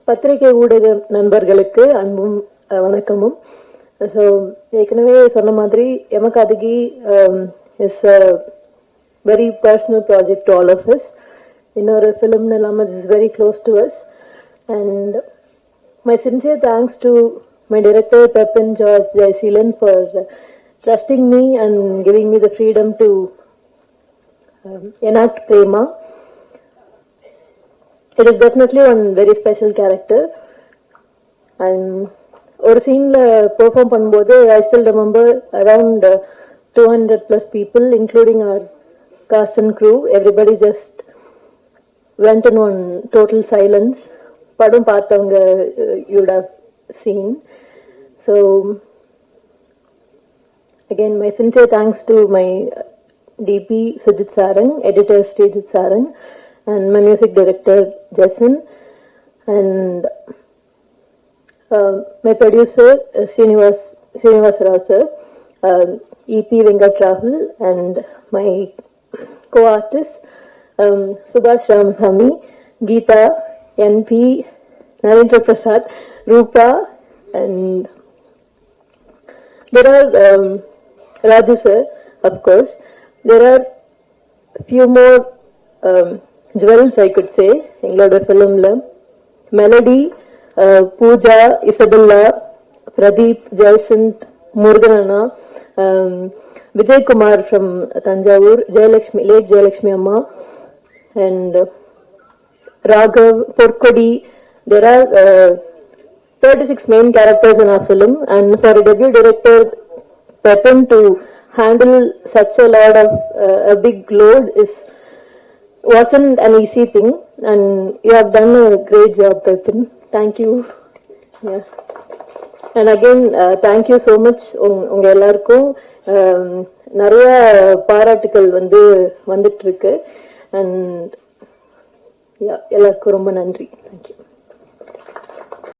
பத்திரிகை ஊடக நண்பர்களுக்கு அன்பும் வணக்கமும். ஸோ ஏற்கனவே சொன்ன மாதிரி Yamakaathaki is a very personal project to all of us. இன்னொரு ஃபிலிம்னு இல்லாமல் is very close to us. And my sincere thanks to my director Pepin George Jaiseelan for trusting me and giving me the freedom to enact Prema. It is definitely one very special character. And ஒரு சீன்ல perform பண்ணும்போது I still remember around 200 plus people including our cast and crew. Everybody just went in on total silence. படம் பார்த்தவங்க you would have seen. So again my sincere thanks to my DP Sujit Sarang, editor Srijit Sarang, and my music director Jason, and my producer Srinivas Rao sir, EP Venkat Rahul, and my co-artist Subhash Ramasamy, Geeta, NP, Narendra Prasad, Rupa, and there are Raju sir, of course. There are few more jewels I could say எங்களோட ஃபிலிம்ல. Melody, Pooja, Isabella, Pradeep, Jayachand, முருகனா, Vijayakumar from Thanjavur, Jayalakshmi, late Jayalakshmi Amma, and Raghav, Porkodi. There are 36 main characters in our film, and for a debut director Pepin to handle such a lot of a big load wasn't an easy thing, and you have done a great job, Pepin. Thank you. Yeah. And again thank you so much உங்க எல்லாருக்கும் நிறைய பாராட்டுக்கள் வந்துட்டு இருக்கு, and எல்லாருக்கும் ரொம்ப நன்றி. Thank you.